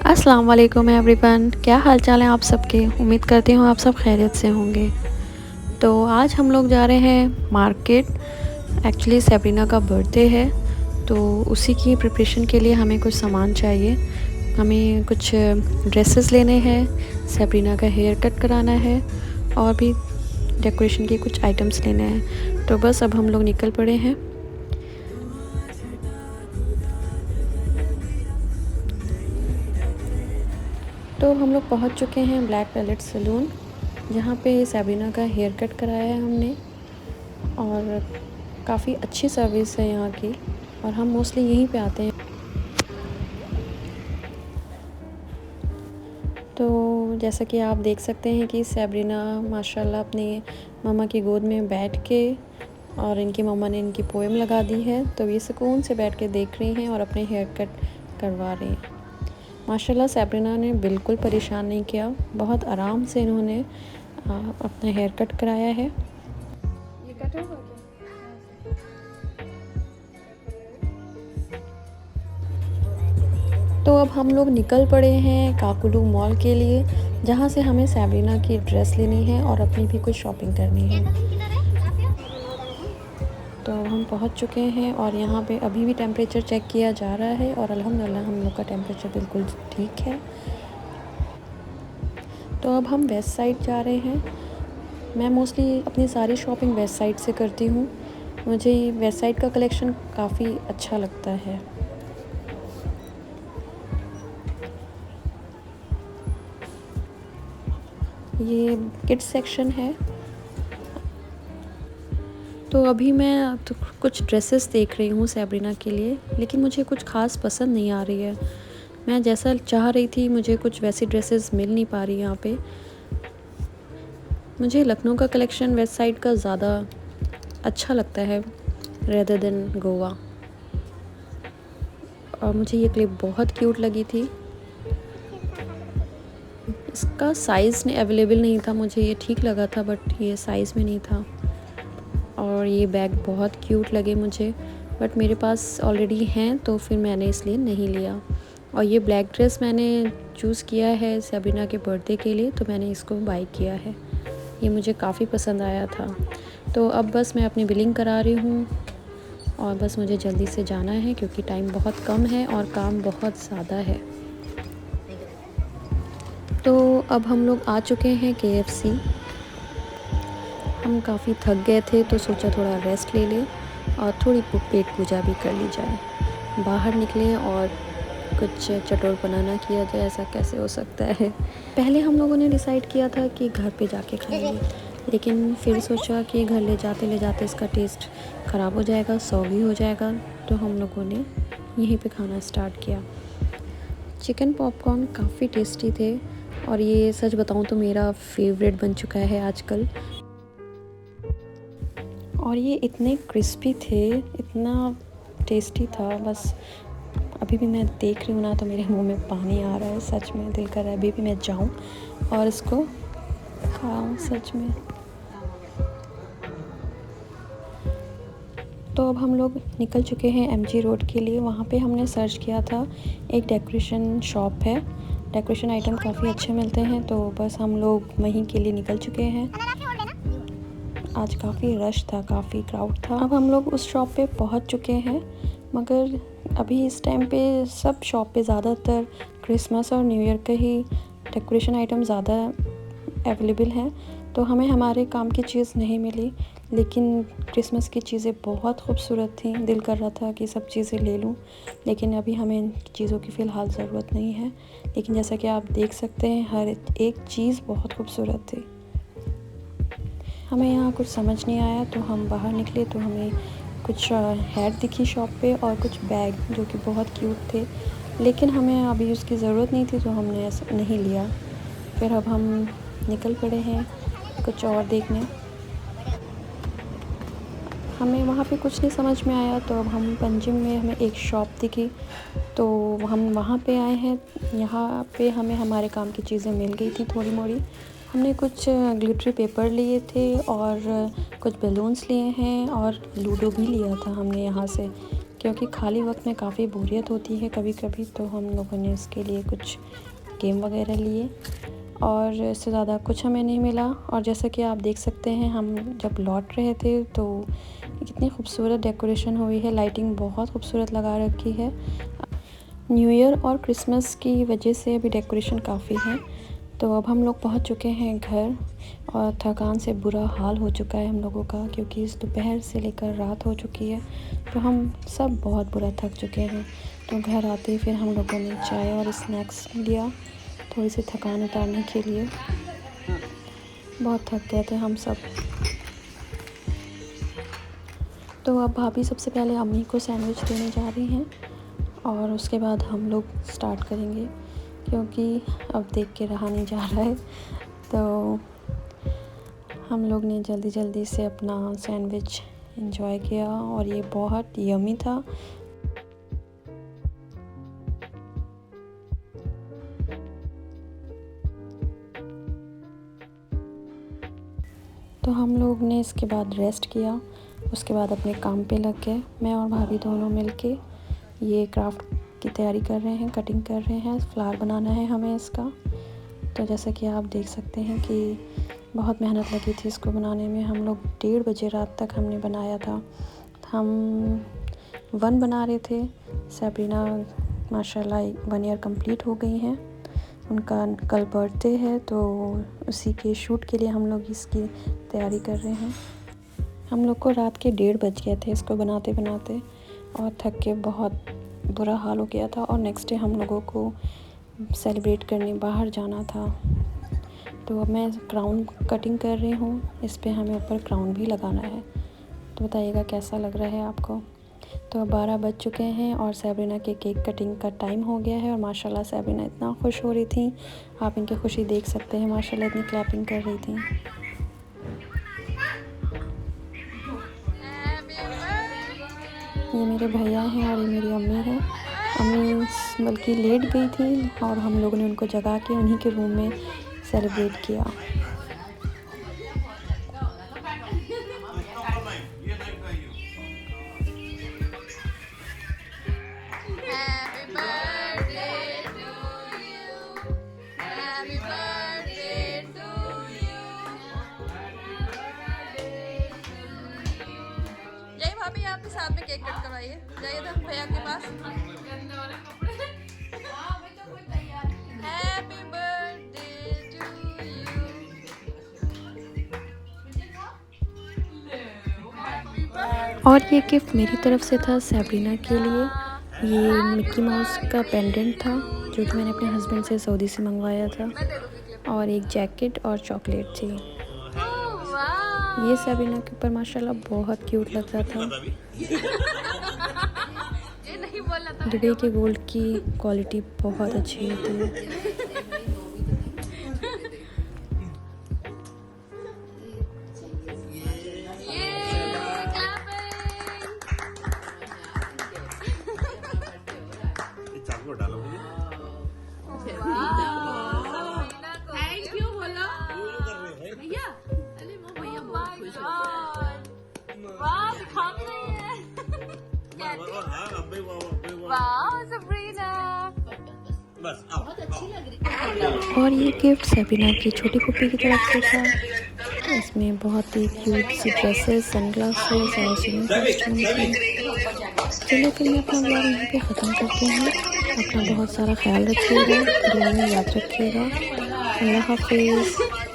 अस्सलाम वालेकुम एवरीवन, क्या हाल चाल है आप सबके। उम्मीद करती हूँ आप सब खैरियत से होंगे। तो आज हम लोग जा रहे हैं मार्केट। एक्चुअली सैब्रीना का बर्थडे है, तो उसी की प्रिपरेशन के लिए हमें कुछ सामान चाहिए। हमें कुछ ड्रेसेस लेने हैं, सैब्रीना का हेयर कट कराना है और भी डेकोरेशन के कुछ आइटम्स लेने हैं। तो बस अब हम लोग निकल पड़े हैं। तो हम लोग पहुंच चुके हैं ब्लैक पैलेट सैलून, जहाँ पे सैब्रीना का हेयर कट कराया है हमने। और काफ़ी अच्छी सर्विस है यहाँ की, और हम मोस्टली यहीं पे आते हैं। तो जैसा कि आप देख सकते हैं कि सैब्रीना माशाल्लाह अपने मम्मा की गोद में बैठ के, और इनकी मम्मा ने इनकी पोएम लगा दी है, तो ये सुकून से बैठ के देख रही हैं और अपने हेयर कट करवा रही हैं। माशाल्लाह सैब्रीना ने बिल्कुल परेशान नहीं किया, बहुत आराम से इन्होंने अपना हेयर कट कराया है। ये कट होगा क्या? तो अब हम लोग निकल पड़े हैं काकुलू मॉल के लिए, जहाँ से हमें सैब्रीना की ड्रेस लेनी है और अपनी भी कुछ शॉपिंग करनी है। तो हम पहुँच चुके हैं और यहाँ पे अभी भी टेम्परेचर चेक किया जा रहा है, और अल्हम्दुलिल्लाह हम लोग का टेम्परेचर बिल्कुल ठीक है। तो अब हम वेस्ट साइड जा रहे हैं। मैं मोस्टली अपनी सारी शॉपिंग वेस्ट साइड से करती हूँ। मुझे वेस्ट साइड का कलेक्शन काफ़ी अच्छा लगता है। ये किड्स सेक्शन है। तो अभी मैं तो कुछ ड्रेसेस देख रही हूँ सैब्रीना के लिए, लेकिन मुझे कुछ ख़ास पसंद नहीं आ रही है। मैं जैसा चाह रही थी मुझे कुछ वैसी ड्रेसेस मिल नहीं पा रही यहाँ पे। मुझे लखनऊ का कलेक्शन वेस्ट साइड का ज़्यादा अच्छा लगता है रेदर देन गोवा। और मुझे ये क्लिप बहुत क्यूट लगी थी। इसका साइज़ ने अवेलेबल नहीं था, मुझे ये ठीक लगा था बट ये साइज़ में नहीं था। और ये बैग बहुत क्यूट लगे मुझे, बट मेरे पास ऑलरेडी हैं तो फिर मैंने इसलिए नहीं लिया। और ये ब्लैक ड्रेस मैंने चूज़ किया है सैब्रीना के बर्थडे के लिए, तो मैंने इसको बाय किया है। ये मुझे काफ़ी पसंद आया था। तो अब बस मैं अपनी बिलिंग करा रही हूँ, और बस मुझे जल्दी से जाना है क्योंकि टाइम बहुत कम है और काम बहुत ज़्यादा है। तो अब हम लोग आ चुके हैं KFC। हम काफ़ी थक गए थे तो सोचा थोड़ा रेस्ट ले लें और थोड़ी पेट पूजा भी कर ली जाए। बाहर निकले और कुछ चटोर बनाना किया जाए, ऐसा कैसे हो सकता है। पहले हम लोगों ने डिसाइड किया था कि घर पे जाके खाएंगे, लेकिन फिर सोचा कि घर ले जाते इसका टेस्ट ख़राब हो जाएगा, सौगी हो जाएगा, तो हम लोगों ने यहीं पे खाना स्टार्ट किया। चिकन पॉपकॉर्न काफ़ी टेस्टी थे, और ये सच बताऊँ तो मेरा फेवरेट बन चुका है आजकल। और ये इतने क्रिस्पी थे, इतना टेस्टी था, बस अभी भी मैं देख रही हूँ ना तो मेरे मुंह में पानी आ रहा है। सच में दिल कर रहा है अभी भी मैं जाऊँ और इसको खाऊं सच में। तो अब हम लोग निकल चुके हैं MG रोड के लिए। वहाँ पे हमने सर्च किया था, एक डेकोरेशन शॉप है, डेकोरेशन आइटम काफ़ी अच्छे मिलते हैं, तो बस हम लोग वहीं के लिए निकल चुके हैं। आज काफ़ी रश था, काफ़ी क्राउड था। अब हम लोग उस शॉप पे पहुंच चुके हैं, मगर अभी इस टाइम पे सब शॉप पे ज़्यादातर क्रिसमस और न्यू ईयर का ही डेकोरेशन आइटम ज़्यादा अवेलेबल हैं, तो हमें हमारे काम की चीज़ नहीं मिली। लेकिन क्रिसमस की चीज़ें बहुत खूबसूरत थी, दिल कर रहा था कि सब चीज़ें ले लूं, लेकिन अभी हमें इन चीज़ों की फ़िलहाल ज़रूरत नहीं है। लेकिन जैसा कि आप देख सकते हैं हर एक चीज़ बहुत खूबसूरत थी। हमें यहाँ कुछ समझ नहीं आया तो हम बाहर निकले, तो हमें कुछ हैट दिखी शॉप पे और कुछ बैग जो कि बहुत क्यूट थे, लेकिन हमें अभी उसकी ज़रूरत नहीं थी तो हमने ऐसा नहीं लिया। फिर अब हम निकल पड़े हैं कुछ और देखने। हमें वहाँ पे कुछ नहीं समझ में आया, तो अब हम पंजिम में हमें एक शॉप दिखी, तो हम वहाँ पे आए हैं। यहाँ पे हमें हमारे काम की चीज़ें मिल गई थी थोड़ी मोड़ी। हमने कुछ ग्लिटरी पेपर लिए थे और कुछ बैलून्स लिए हैं, और लूडो भी लिया था हमने यहाँ से। क्योंकि खाली वक्त में काफ़ी बोरियत होती है कभी कभी, तो हम लोगों ने इसके लिए कुछ गेम वगैरह लिए और इससे ज़्यादा कुछ हमें नहीं मिला। और जैसा कि आप देख सकते हैं, हम जब लौट रहे थे तो कितनी खूबसूरत डेकोरेशन हुई है, लाइटिंग बहुत खूबसूरत लगा रखी है। न्यू ईयर और क्रिसमस की वजह से अभी डेकोरेशन काफ़ी है। तो अब हम लोग पहुंच चुके हैं घर और थकान से बुरा हाल हो चुका है हम लोगों का, क्योंकि इस दोपहर से लेकर रात हो चुकी है, तो हम सब बहुत बुरा थक चुके हैं। तो घर आते ही फिर हम लोगों ने चाय और स्नैक्स लिया थोड़ी सी थकान उतारने के लिए। बहुत थक गए थे हम सब। तो अब भाभी सबसे पहले अम्मी को सैंडविच देने जा रही हैं और उसके बाद हम लोग स्टार्ट करेंगे, क्योंकि अब देख के रहा नहीं जा रहा है। तो हम लोग ने जल्दी जल्दी से अपना सैंडविच एंजॉय किया और ये बहुत यमी था। तो हम लोग ने इसके बाद रेस्ट किया, उसके बाद अपने काम पे लग गए। मैं और भाभी दोनों मिलके ये क्राफ्ट की तैयारी कर रहे हैं, कटिंग कर रहे हैं। फ्लावर बनाना है हमें इसका। तो जैसा कि आप देख सकते हैं कि बहुत मेहनत लगी थी इसको बनाने में। हम लोग 1:30 बजे रात तक हमने बनाया था। हम 1 बना रहे थे। सैब्रीना माशाल्लाह 1 ईयर कंप्लीट हो गई हैं। उनका कल बर्थडे है, तो उसी के शूट के लिए हम लोग इसकी तैयारी कर रहे हैं। हम लोग को रात के 1:30 बज गए थे इसको बनाते बनाते और थक के बहुत बुरा हाल हो गया था। और नेक्स्ट डे हम लोगों को सेलिब्रेट करने बाहर जाना था। तो अब मैं क्राउन कटिंग कर रही हूँ। इस पे हमें ऊपर क्राउन भी लगाना है। तो बताइएगा कैसा लग रहा है आपको। तो अब 12 बज चुके हैं और सैब्रीना के केक कटिंग का टाइम हो गया है। और माशाल्लाह सैब्रीना इतना खुश हो रही थी, आप इनकी खुशी देख सकते हैं। माशाल्लाह इतनी क्लैपिंग कर रही थी। ये मेरे भैया हैं और ये मेरी अम्मी है। अम्मी बल्कि लेट गई थी और हम लोगों ने उनको जगा के उन्हीं के रूम में सेलिब्रेट किया। भाभी आप भी साथ में केक कट करवाइए, जाइए तो भैया के पास। Happy birthday to you. और ये गिफ्ट मेरी तरफ से था सैब्रीना के लिए। ये मिक्की माउस का पेंडेंट था जो कि मैंने अपने हस्बैंड से सऊदी से मंगवाया था। और एक जैकेट और चॉकलेट थी। ये सैब्रीना के ऊपर माशाल्लाह बहुत क्यूट लग रहा था। दुबई के गोल्ड की क्वालिटी बहुत अच्छी होती है। और ये गिफ्ट सैब्रीना की छोटी पुप्पी की तरफ से था। इसमें बहुत ही क्यूट सी ड्रेसेस, सनग्लासेस और स्विमिंग कॉस्ट्यूम थी। चलिए फिर मैं अपना व्लॉग यहीं पे ख़त्म करती हूँ। अपना बहुत सारा ख्याल रखिएगा, दुआ में याद रखिएगा। अल्लाह हाफिज़।